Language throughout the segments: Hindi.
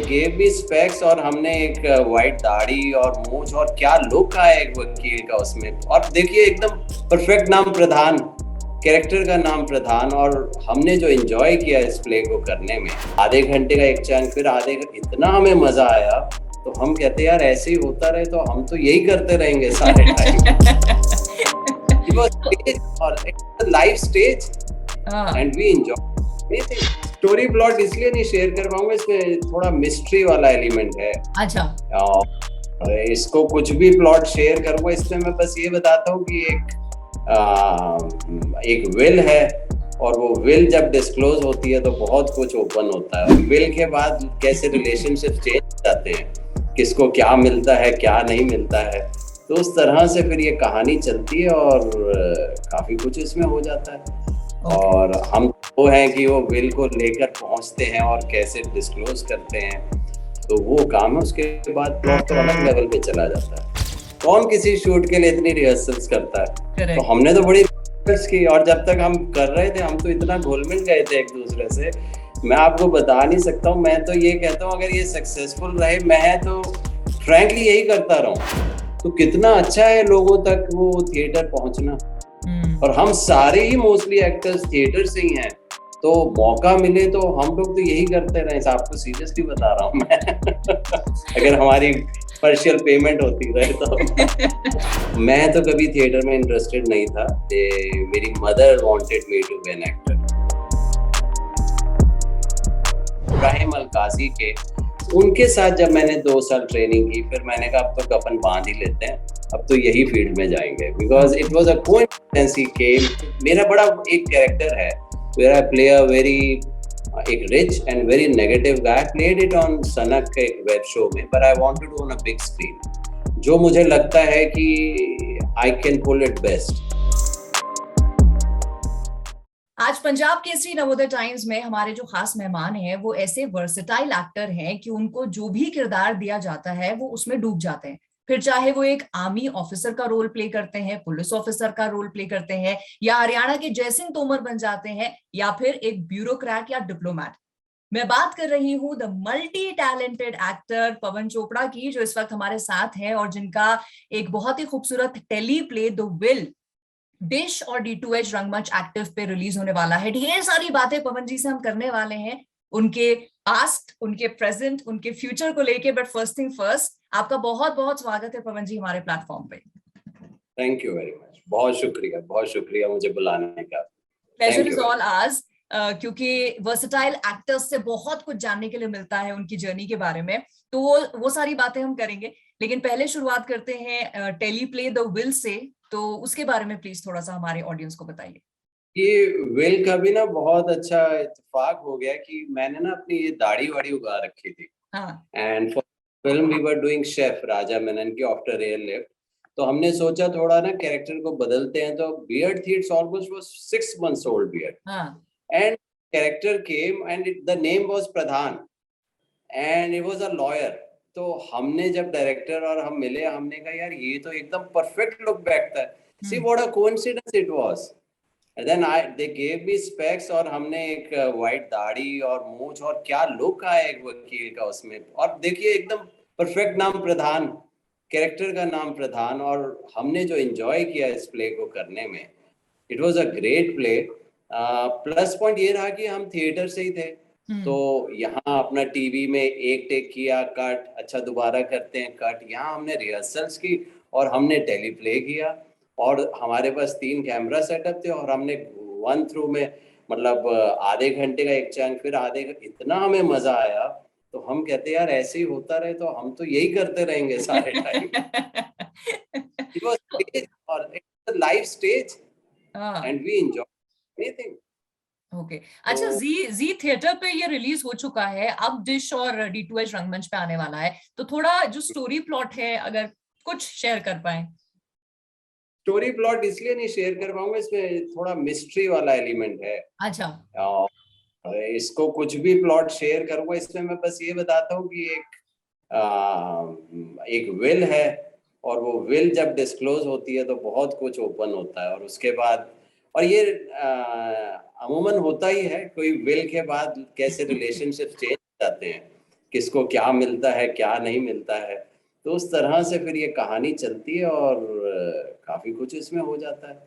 गेव मी स्पेक्स और हमने एक वाइट दाढ़ी और मूंछ और क्या लुक आया एक वकील का उसमें। और देखिए एकदम परफेक्ट नाम प्रधान, कैरेक्टर का नाम प्रधान। और हमने जो एंजॉय किया इस प्ले को करने में, आधे घंटे का एक चंक, फिर इतना हमें मजा आया। तो हम कहते यार ऐसे ही होता रहे तो हम तो यही करते रहेंगे सारे टाइम। It was stage और live stage and we enjoy. Story plot इसलिए नहीं शेयर कर पाऊंगा, इसमें थोड़ा मिस्ट्री वाला एलिमेंट है। अच्छा, और इसको कुछ भी प्लॉट शेयर करूंगा, इसमें मैं बस ये बताता हूँ कि एक विल है, और वो विल जब डिस्क्लोज होती है तो बहुत कुछ ओपन होता है। विल के बाद कैसे रिलेशनशिप चेंज जाते हैं, किसको क्या मिलता है क्या नहीं मिलता है, तो उस तरह से फिर ये कहानी चलती है और काफी कुछ इसमें हो जाता है। और हम वो हैं कि वो विल को लेकर पहुंचते हैं और कैसे डिस्क्लोज करते हैं, तो वो काम है। उसके बाद प्लॉट तो अलग लेवल पे चला जाता है। कौन किसी शूट के लिए इतनी रिहर्सल्स करता है? तो हमने तो बड़ी रिहर्सल्स की, और जब तक हम कर रहे थे हम तो इतना घुल मिल गए थे एक दूसरे से, मैं आपको बता नहीं सकता हूँ। मैं तो ये कहता हूँ अगर ये सक्सेसफुल रहे, मैं तो फ्रैंकली यही करता रहूं, तो कितना अच्छा है लोगों तक वो थिएटर पहुंचना। और हम सारे ही मोस्टली एक्टर्स थिएटर से ही हैं, तो मौका मिले तो हम लोग तो यही करते रहे। आपको सीरियसली बता रहा हूँ मैं। अगर हमारी पार्शियल पेमेंट होती रहे तो। मैं तो कभी थिएटर में इंटरेस्टेड नहीं था। मेरी mother wanted me to be an actor. Ebrahim Alkazi के, उनके साथ जब मैंने 2 साल ट्रेनिंग की, फिर मैंने कहा अब तो अपन बांध ही लेते हैं, अब तो यही फील्ड में जाएंगे। Because it was a coincidence ही केम। मेरा बड़ा एक कैरेक्टर है where I play a very एक rich and very negative guy. Played it on सनक के एक वेब शो में, but I wanted to on a big screen, जो मुझे लगता है कि I can pull it best. आज पंजाब केसरी नवोदय टाइम्स में हमारे जो खास मेहमान हैं वो ऐसे वर्सेटाइल एक्टर हैं कि उनको जो भी किरदार दिया जाता है वो उसमें डूब जाते हैं। फिर चाहे वो एक आर्मी ऑफिसर का रोल प्ले करते हैं, पुलिस ऑफिसर का रोल प्ले करते हैं, या हरियाणा के जयसिंह तोमर बन जाते हैं, या फिर एक ब्यूरोक्रेट या डिप्लोमैट। मैं बात कर रही हूँ द मल्टी टैलेंटेड एक्टर पवन चोपड़ा की, जो इस वक्त हमारे साथ हैं और जिनका एक बहुत ही खूबसूरत teleplay the will Dish और D2H रंगमंच एक्टिव पे रिलीज होने वाला है। ढेर सारी बातें पवन जी से हम करने वाले हैं, उनके पास्ट, उनके प्रेजेंट, उनके फ्यूचर को लेके। बट फर्स्ट थिंग फर्स्ट, आपका बहुत बहुत स्वागत है पवन जी हमारे प्लेटफॉर्म पे। Thank you very much. बहुत शुक्रिया मुझे बुलाने का। Pleasure is all hours. क्योंकि वर्सेटाइल एक्टर्स से बहुत कुछ जानने के लिए मिलता है उनकी जर्नी के बारे में, तो वो सारी बातें हम करेंगे। लेकिन पहले शुरुआत करते हैं tele play the will say, तो उसके बारे में प्लीज थोड़ा सा हमारे ऑडियंस को बताइए। ये विल का भी ना बहुत अच्छा इत्तेफाक हो गया कि मैंने ना अपनी ये दाढ़ी वाड़ी उगा रखी थी। And for film we were doing chef Raja Menon की आफ्टर रियल लिफ्ट, तो हमने सोचा थोड़ा ना कैरेक्टर को बदलते हैं, तो बियर्ड थी। It's almost was 6 months old beard, and character came and the name was Pradhan and it was a lawyer. तो हमने जब डायरेक्टर और हम मिले, हमने कहा यार ये तो एकदम परफेक्ट लुक बैठता है। See what a coincidence it was. And then they gave me specs, और हमने एक वाइट दाढ़ी और मूंछ और क्या लुक आया एक वकील का उसमें। और देखिए एकदम परफेक्ट नाम प्रधान, कैरेक्टर का नाम प्रधान। और हमने जो एंजॉय किया इस प्ले को करने में, it was a great play. Plus point ये रहा कि हम थिएटर से ही थे, तो यहाँ अपना टीवी में एक टेक किया, कट, अच्छा दोबारा करते हैं कट। यहाँ हमने रिहर्सल्स की और हमने टेली प्ले किया, और हमारे पास 3 कैमरा सेटअप थे, और हमने 1 थ्रू में, मतलब आधे घंटे का एक चंक, फिर इतना हमें मजा आया। तो हम कहते यार ऐसे ही होता रहे तो हम तो यही करते रहेंगे सारे टाइम। इट वाज स्टेज और live stage and we enjoy anything. Okay, अच्छा, जी थिएटर पे ये रिलीज हो चुका है, अब डिश और D2H रंगमंच पे आने वाला है, तो थोड़ा जो स्टोरी प्लॉट है अगर कुछ शेयर कर पाए। स्टोरी प्लॉट इसलिए नहीं शेयर कर पाऊंगा, इसमें थोड़ा मिस्ट्री वाला एलिमेंट है। अच्छा, इसको कुछ भी प्लॉट शेयर करूंगा, इसमें मैं बस ये बताता हूँ कि एक विल है, और वो विल जब डिस्क्लोज होती है तो बहुत कुछ ओपन होता है। और उसके बाद, और ये अमूमन होता ही है, कोई विल के बाद कैसे रिलेशनशिप चेंज जाते हैं, किसको क्या मिलता है क्या नहीं मिलता है। तो उस तरह से फिर ये कहानी चलती है और काफी कुछ इसमें हो जाता है।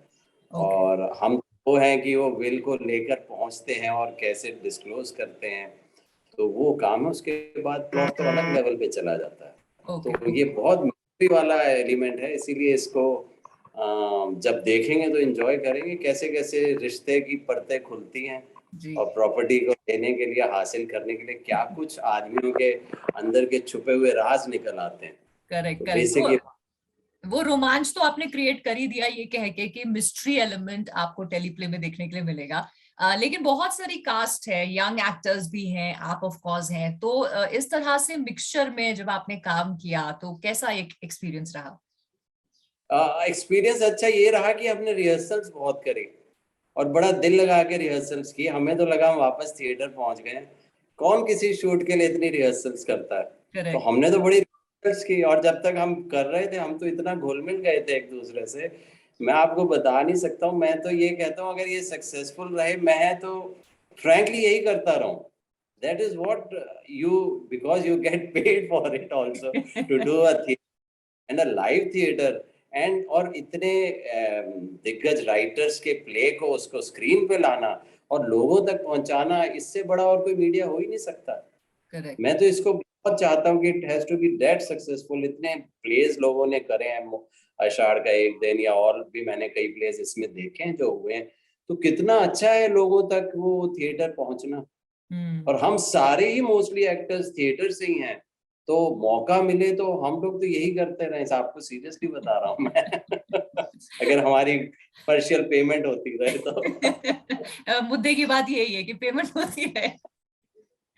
और हम वो हैं कि वो विल को लेकर पहुंचते हैं और कैसे डिस्क्लोज करते हैं, तो वो काम है। उसके बाद प्लॉट तो अलग लेवल पे चला जाता है। तो ये बहुत मिस्ट्री वाला एलिमेंट है, इसीलिए इसको जब देखेंगे तो एंजॉय करेंगे, कैसे कैसे रिश्ते की परतें खुलती हैं और प्रॉपर्टी को लेने के लिए, हासिल करने के लिए क्या कुछ आदमियों के अंदर के छुपे हुए राज निकल आते हैं। करेक्ट, बेसिकली वो रोमांच तो आपने क्रिएट कर ही दिया ये कह के कि मिस्ट्री एलिमेंट आपको टेलीप्ले में देखने के लिए मिलेगा। लेकिन बहुत सारी कास्ट है, यंग एक्टर्स भी हैं, आप ऑफ कोर्स हैं, तो इस तरह से मिक्सचर में जब आपने काम किया तो कैसा एक एक्सपीरियंस रहा? एक्सपीरियंस अच्छा ये रहा कि हमने रिहर्सल्स बहुत करी और बड़ा दिल लगा के रिहर्सल्स की। हमें तो लगा हम वापस थिएटर पहुंच गए, कौन किसी शूट के लिए इतनी रिहर्सल्स करता है। तो हमने तो बड़ी रिहर्सल्स की, और जब तक हम कर रहे थे हम तो इतना घुल मिल गए थे एक दूसरे से, मैं आपको बता नहीं सकता हूँ। मैं तो ये कहता हूँ अगर ये सक्सेसफुल रहे, मैं तो फ्रैंकली यही करता रहूं। That is what because you get paid for it also to do a theater and a live theater, and और इतने दिग्गज राइटर्स के प्ले को उसको स्क्रीन पे लाना और लोगों तक पहुंचाना, इससे बड़ा और कोई मीडिया हो ही नहीं सकता। Correct. मैं तो इसको बहुत चाहता हूँ कि it has to be that successful. इतने प्लेस लोगों ने करे हैं, आषाढ़ का एक दिन या और भी मैंने कई प्लेस इसमें देखे हैं जो हुए हैं, तो कितना अच्छा है लोगों तक वो थिएटर पहुंचना। और हम सारे ही मोस्टली एक्टर्स थिएटर से ही हैं, तो मौका मिले तो हम लोग तो यही करते रहे। आपको सीरियसली बता रहा हूँ मैं अगर हमारी पार्शियल पेमेंट होती रहे तो मुद्दे की बात यही है कि पेमेंट होती है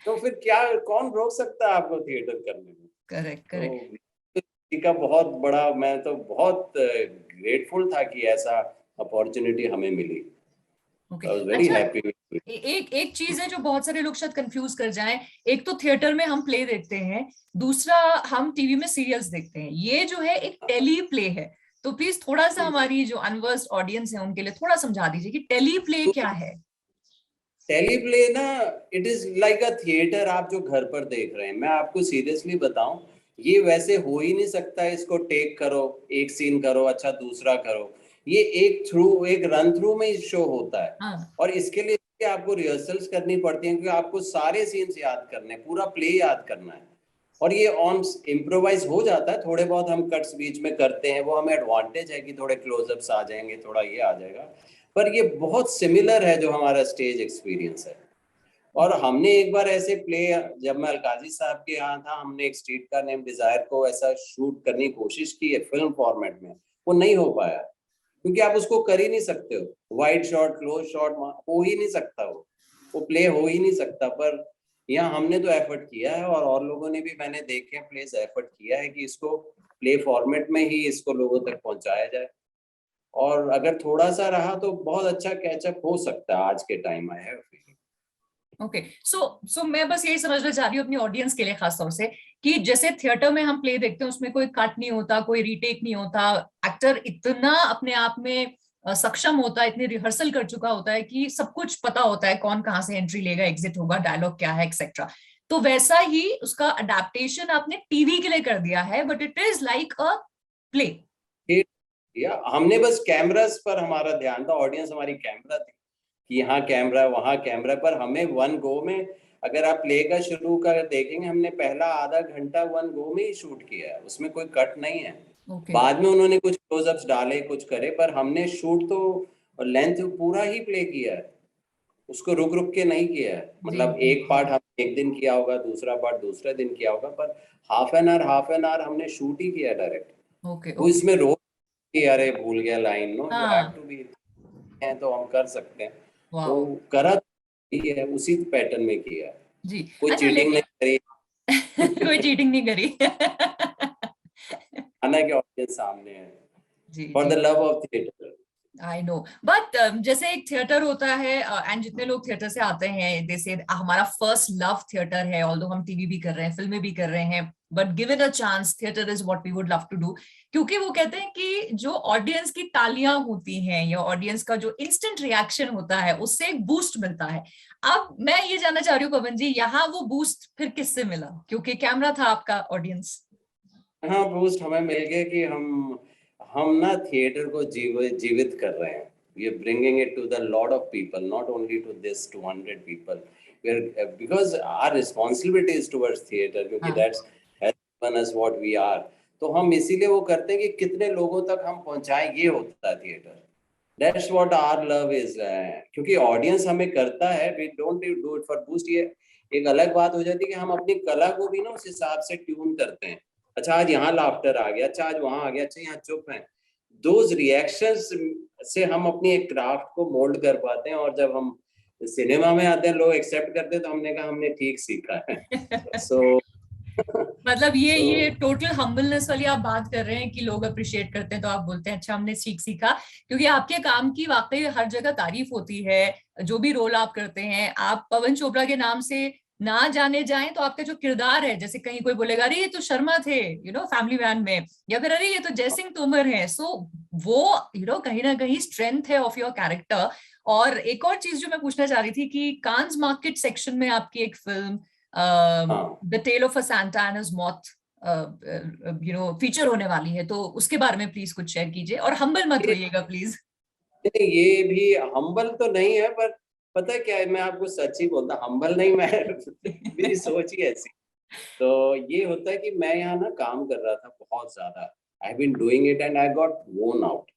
तो फिर क्या, कौन रोक सकता है आपको थिएटर करने में। करेक्ट तो का बहुत बड़ा, मैं तो बहुत ग्रेटफुल था कि ऐसा अपॉर्चुनिटी हमें मिली। Very happy. एक चीज है जो बहुत सारे लोग शायद कंफ्यूज कर जाएं, एक तो थिएटर में हम प्ले देखते हैं, दूसरा हम टीवी में सीरियल्स देखते हैं, ये जो है एक टेली प्ले है। तो प्लीज थोड़ा सा हमारी जो अनवर्स्ड ऑडियंस है उनके लिए थोड़ा समझा दीजिए कि टेली प्ले क्या है। टेली प्ले ना, it is like a theatre आप जो घर पर देख रहे हैं। मैं आपको सीरियसली बताऊं, ये वैसे हो ही नहीं सकता। इसको टेक करो, एक सीन करो, अच्छा दूसरा करो, ये एक रन थ्रू में शो होता है। और इसके लिए आपको रिहर्सल्स करनी पड़ती हैं, क्योंकि आपको सारे सीन्स याद करने, पूरा प्ले याद करना है। और ये ऑन इम्प्रोवाइज हो जाता है, थोड़े बहुत हम कट्स बीच में करते हैं, वो हमें एडवांटेज है कि थोड़े क्लोजअप्स आ जाएंगे, थोड़ा ये आ जाएगा। पर ये बहुत सिमिलर है जो हमारा स्टेज एक्सपीरियंस है। और हमने एक बार ऐसे प्ले, जब मैं अलकाजी साहब के यहाँ था, हमने एक स्ट्रीट का नेम डिजायर को ऐसा शूट करने की कोशिश की है फिल्म फॉर्मेट में, वो नहीं हो पाया क्योंकि आप उसको कर ही नहीं सकते हो। वाइड शॉट, क्लोज शॉट हो ही नहीं सकता, वो प्ले हो ही नहीं सकता। पर यहाँ हमने तो एफर्ट किया है, और लोगों ने भी, मैंने देखे प्लेस, एफर्ट किया है कि इसको प्ले फॉर्मेट में ही इसको लोगों तक पहुंचाया जाए। और अगर थोड़ा सा रहा तो बहुत अच्छा कैचअप हो सकता है आज के टाइम। आई हैव ओके, सो मैं बस यही समझना चाह रही हूँ अपनी ऑडियंस के लिए खास तौर से कि जैसे थिएटर में हम प्ले देखते हैं उसमें कोई कट नहीं होता, कोई रीटेक नहीं होता, एक्टर इतना अपने आप में सक्षम होता है, इतनी रिहर्सल कर चुका होता है कि सब कुछ पता होता है, कौन कहाँ से एंट्री लेगा, एग्जिट होगा, डायलॉग क्या है, एक्सेट्रा। तो वैसा ही उसका अडेप्टेशन आपने टीवी के लिए कर दिया है, but it is like a play. हमने बस कैमरास पर हमारा ध्यान था, ऑडियंस हमारी कैमरा थी कि यहाँ कैमरा, वहाँ कैमरा। पर हमें वन गो में, अगर आप प्ले का शुरू कर देखेंगे, हमने पहला आधा घंटा वन गो में ही शूट किया है, उसमें कोई कट नहीं है। बाद में उन्होंने कुछ क्लोजअप्स डाले, कुछ करे, पर हमने शूट तो लेंथ पूरा ही प्ले किया है, उसको रुक रुक के नहीं किया है। मतलब एक पार्ट हम एक दिन किया होगा, दूसरा पार्ट दूसरे दिन किया होगा, पर हाफ एन आवर हमने शूट ही किया डायरेक्ट। तो इसमें रोक कि अरे भूल गया line, no you have to be, तो हम कर सकते हैं। तो करा ही है, उसी पैटर्न में किया जी। कोई चीटिंग नहीं करी कोई चीटिंग नहीं करी आना के ऑडियंस सामने है, for the love of theatre. I know, but जैसे एक थिएटर होता है एंड जितने लोग थिएटर से आते हैं जैसे हमारा फर्स्ट लव थिएटर है, ऑल्दो हम टीवी भी कर रहे हैं, फिल्में भी कर रहे हैं, but given a chance theatre is what we would love to do, क्योंकि वो कहते हैं कि जो ऑडियंस की तालियां होती हैं या ऑडियंस का जो इंस्टेंट रिएक्शन होता है उससे एक बूस्ट मिलता है। अब मैं ये जानना चाह रही हूँ पवन जी, यहाँ वो बूस्ट फिर किससे मिला, क्योंकि कैमरा था आपका ऑडियंस। हाँ, बूस्ट हमें मिल गया कि हम ना थिएटर को जीवित कर रहे हैं। We are bringing it to the lot of people, not only to this 200 people. We are because our responsibility is towards theatre, क्योंकि that's given us what we are. तो हम इसीलिए वो करते हैं कि कितने लोगों तक हम पहुंचाएं, ये होता है theatre. That's what our love is. क्योंकि ऑडियंस हमें करता है, we don't do it for boost. ये एक अलग बात हो जाती है कि हम अपनी कला को भी ना उस हिसाब से ट्यून करते हैं। अच्छा आज यहाँ लाफ्टर आ गया, अच्छा आज वहां आ गया, अच्छा यहाँ चुप है। दोज रिएक्शंस से हम अपनी एक क्राफ्ट को मोल्ड कर पाते हैं, और जब हम सिनेमा में आते हैं लोग एक्सेप्ट करते हैं तो हमने कहा हमने ठीक सीखा है। सो मतलब ये टोटल हम्बलनेस वाली आप बात कर रहे हैं कि लोग अप्रिशिएट करते हैं तो आप बोलते हैं अच्छा हमने सीखा, क्योंकि आपके काम की वाकई हर जगह तारीफ होती है। जो भी रोल आप करते हैं, आप पवन चोपड़ा के नाम से ना जाने जाएं तो आपका जो किरदार है, जैसे कहीं कोई बोलेगा अरे ये तो शर्मा थे फैमिली मैन में, या फिर अरे ये तो जयसिंह तोमर है, सो वो कहीं ना कहीं स्ट्रेंथ है ऑफ योर कैरेक्टर। और एक और चीज जो मैं पूछना चाह रही थी कि कांस मार्केट सेक्शन में आपकी एक film the tale of a Santa and his moth feature होने वाली है, तो उसके बारे में प्लीज कुछ शेयर कीजिए, और हम्बल मत होइएगा प्लीज। ये भी हम्बल तो नहीं है, पर पता है क्या है, मैं आपको सच ही बोलता, हम्बल नहीं मैं मेरी सोच ही ऐसी। तो ये होता है कि मैं यहाँ ना काम कर रहा था बहुत ज्यादा। I been doing it and I got worn out,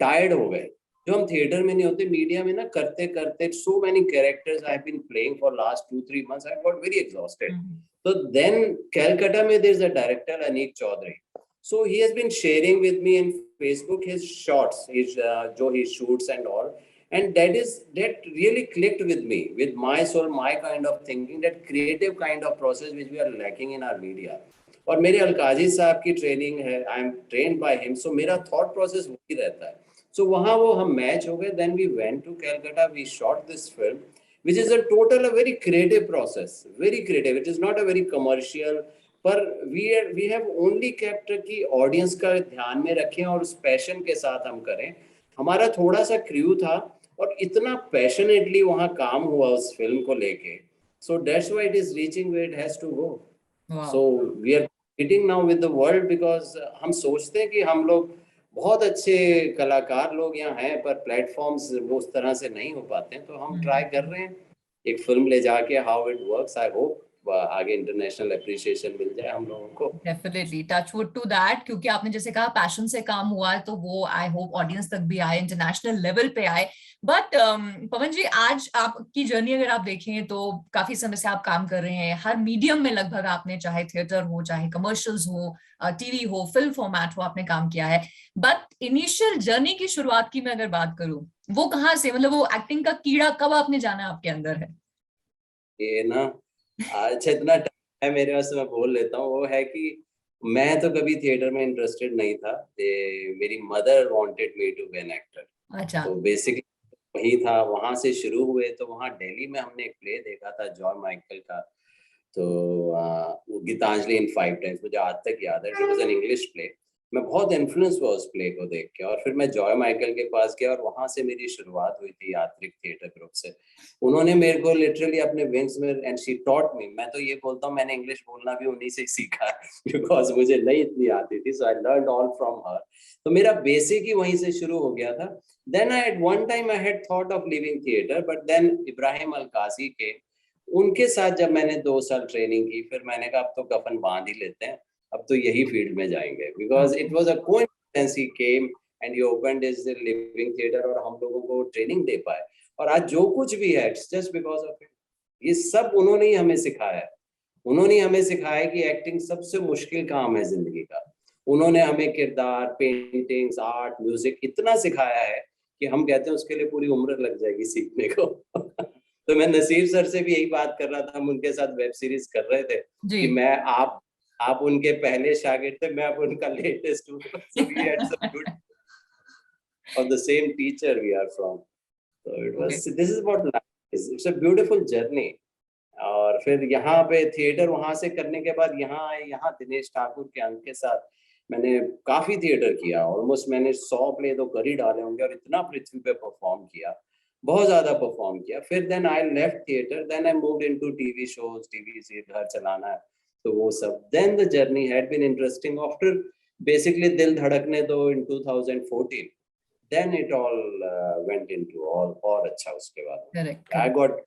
tired हो गए। जो हम थिएटर में नहीं होते, मीडिया में ना करते करते so many characters I been playing for last 2-3 months, I got very exhausted. तो देन कैलकाटा में there is a director Anik Chowdhury, so he has been sharing with me in Facebook his shots, his jo he shoots and all, and that really clicked with me, with my soul, my kind of thinking, that creative kind of process which we are lacking in our media. और मेरे अलकाजी साहब की ट्रेनिंग है, I am trained by him, so मेरा थॉट प्रोसेस वही रहता है। सो वहाँ वो हम मैच हो गए, then we went to Calcutta, we shot this film which is a total a very creative process, very creative, it is not a very commercial, पर वी हैव ओनली केप्ट कि ऑडियंस का ध्यान में रखें और उस पैशन के साथ हम करें। हमारा थोड़ा सा क्रू था और इतना पैशनेटली वहाँ काम हुआ उस फिल्म को लेके, so that's why it is reaching where it has to go. So we are hitting now with the world, because हम सोचते हैं कि हम लोग बहुत अच्छे कलाकार लोग यहाँ हैं, पर प्लेटफॉर्म्स वो उस तरह से नहीं हो पाते हैं, तो हम ट्राई कर रहे हैं एक फिल्म ले जाके, how it works, I hope आगे इंटरनेशनल अप्रिसिएशन मिल जाए हम लोगों को। Definitely touch wood to that, क्योंकि आपने जैसे कहा पैशन से काम हुआ है, तो वो आई होप ऑडियंस तक भी आए, इंटरनेशनल लेवल पे आए। बट पवन जी, आज आपकी जर्नी अगर आप देखें तो काफी समय से आप काम कर रहे हैं हर मीडियम में लगभग, आपने चाहे थिएटर हो, चाहे कमर्शियल्स हो, टीवी हो, फिल्म फॉर्मेट हो, आपने काम किया है। बट इनिशियल जर्नी की शुरुआत की मैं अगर बात करूं, वो कहाँ से, मतलब वो एक्टिंग का कीड़ा कब आपने जाना आपके अंदर है? ये ना अच्छा इतना टाइम है मेरे पास, मैं बोल लेता हूँ। वो है कि मैं तो कभी थिएटर में इंटरेस्टेड नहीं था, मेरी mother wanted me to be an actor. अच्छा। तो बेसिकली वही था, वहां से शुरू हुए। तो वहाँ दिल्ली में हमने एक प्ले देखा था जॉय माइकल का, तो वो गीतांजलि इन 5 टाइम्स, मुझे आज तक याद है, it was an English play. मैं बहुत इन्फ्लुएंस हुआ उस प्ले को देख के, और फिर मैं जॉय माइकल के पास गया और वहां से मेरी शुरुआत हुई थी यात्रिक थिएटर ग्रुप से। उन्होंने मेरे को लिटरली अपने विंग्स में, एंड शी टॉट मी, मैं तो ये बोलता हूँ मैंने इंग्लिश बोलना भी उन्हीं से सीखा बिकॉज मुझे नहीं इतनी आती थी, so I learned all from her. तो मेरा बेसिक ही वहीं से शुरू हो गया था। Then I at one time I had thought of living theatre, but then Ebrahim Alkazi के, उनके साथ जब मैंने 2 साल ट्रेनिंग की, फिर मैंने कहा अब तो कफन बांध ही लेते हैं, अब तो यही फील्ड में जाएंगे, because it was a coincidence, ही came and he opened his living theatre, और हम लोगों को ट्रेनिंग दे पाए। और आज जो कुछ भी है it's just because of it. ये सब उन्होंने ही हमें सिखाया है। उन्होंने हमें सिखाया कि एक्टिंग सबसे मुश्किल काम है जिंदगी का। उन्होंने हमें किरदार, पेंटिंग्स, आर्ट, म्यूजिक इतना सिखाया है कि हम कहते हैं उसके लिए पूरी उम्र लग जाएगी सीखने को तो मैं नसीर सर से भी यही बात कर रहा था, हम उनके साथ वेब सीरीज कर रहे थे जी। कि मैं आप उनके पहले शागिर्द थे, मैं अब उनका लेटेस्ट हूँ। So we had some good of the same teacher we are from. So it was, this is what life is. It's a beautiful journey. और फिर यहाँ पे थिएटर वहां से करने के बाद यहाँ आए, यहाँ दिनेश ठाकुर के अंक के साथ मैंने काफी थिएटर किया, ऑलमोस्ट मैंने 100 प्ले तो कर ही डाले होंगे, और इतना पृथ्वी पे परफॉर्म किया, बहुत ज्यादा परफॉर्म किया। फिर then I left theatre, then I moved into TV shows, TV से घर चलाना है, तो वो सब। Then the journey had been interesting after basically Dil Dhadakne Do in 2014, then it all went into all, और अच्छा उसके बाद आई गॉट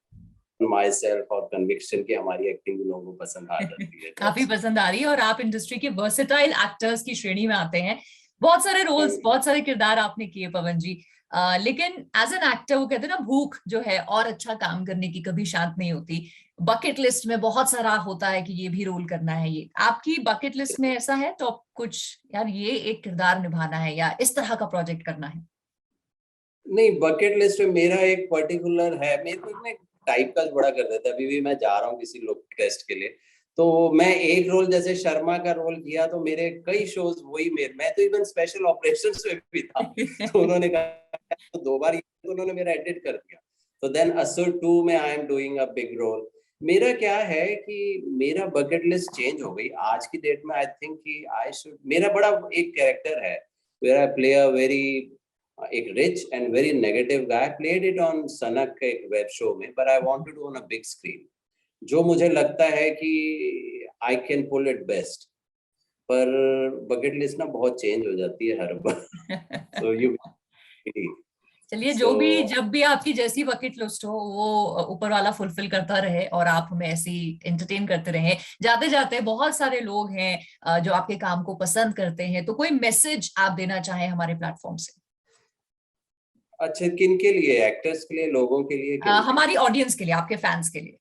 myself और conviction कि हमारी एक्टिंग भी लोगों को पसंद आ जाती है। काफी पसंद आ रही है, और आप इंडस्ट्री के वर्सेटाइल एक्टर्स की श्रेणी में आते हैं। बहुत सारे रोल्स, बहुत सारे किरदार आपने किए पवन जी, लेकिन एज एन एक्टर वो कहते हैं ना, भूख जो है और अच्छा काम करने की कभी शांत नहीं होती। बकेट लिस्ट में बहुत सारा होता है कि ये भी रोल करना है। ये आपकी बकेट लिस्ट में ऐसा है तो कुछ यार ये एक किरदार निभाना है या इस तरह का प्रोजेक्ट करना है? नहीं, बकेट लिस्ट में मेरा एक पर्टिकुलर है, मेरे को टाइप का बड़ा कर देता है। अभी भी मैं जा रहा हूँ किसी लोग टेस्ट के लिए, तो मैं एक रोल जैसे शर्मा का रोल किया तो मेरे कई शोज वही मैं तो इवन स्पेशल ऑपरेशंस में भी था तो उन्होंने कहा तो 2 बार तो उन्होंने मेरा एडिट कर दिया। तो देन असुर 2 में I am doing a big role. मेरा क्या है कि मेरा बकेट लिस्ट चेंज हो गई आज की डेट में। आई थिंक कि आई शुड, मेरा बड़ा एक कैरेक्टर है where I play a very एक rich and very negative guy. I played it on सनक के एक वेब शो में, but I wanted to on a big screen, जो मुझे लगता है कि I can pull it best. पर बकेट लिस्ट ना बहुत चेंज हो जाती है हर बार। So you चलिए, जो भी जब भी आपकी जैसी बकेट लिस्ट हो वो ऊपर वाला फुलफिल करता रहे और आप हमें ऐसी एंटरटेन करते रहे। जाते जाते बहुत सारे लोग हैं जो आपके काम को पसंद करते हैं, तो कोई मैसेज आप देना चाहें हमारे प्लेटफॉर्म से? अच्छा, किन के लिए? एक्टर्स के लिए, लोगों के लिए? हमारी ऑडियंस के लिए, आपके फैंस के लिए।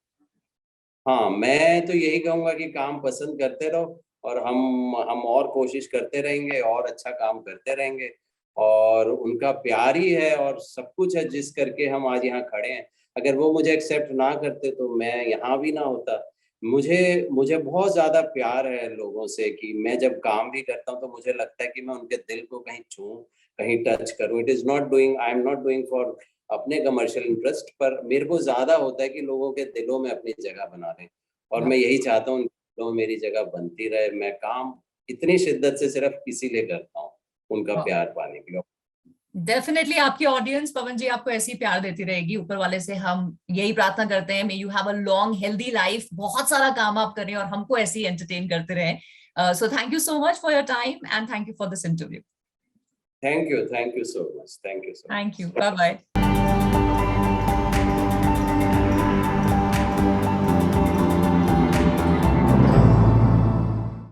हाँ, मैं तो यही कहूंगा कि काम पसंद करते रहो, और हम और कोशिश करते रहेंगे और अच्छा काम करते रहेंगे, और उनका प्यार ही है और सब कुछ है जिस करके हम आज यहाँ खड़े हैं। अगर वो मुझे एक्सेप्ट ना करते तो मैं यहाँ भी ना होता। मुझे बहुत ज्यादा प्यार है लोगों से कि मैं जब काम भी करता हूँ तो मुझे लगता है कि मैं उनके दिल को कहीं छूऊं, कहीं टच करूं। I am not doing for अपने कमर्शियल इंटरेस्ट, पर मेरे को ज्यादा होता है कि लोगों के दिलों में अपनी जगह बना लें, और मैं यही चाहता हूँ दिलों में मेरी जगह बनती रहे। मैं काम इतनी शिद्दत से सिर्फ इसीलिए करता हूँ, उनका प्यार पाने के लिए। डेफिनेटली आपकी ऑडियंस पवन जी आपको ऐसी प्यार देती रहेगी। ऊपर वाले से हम यही प्रार्थना करते हैं, may you have a long healthy life, बहुत सारा काम आप करें और हमको ऐसे ही एंटरटेन करते रहें। So thank you so much for your time and thank you for this interview. Thank you so much. Thank you so much. Thank you. Bye bye.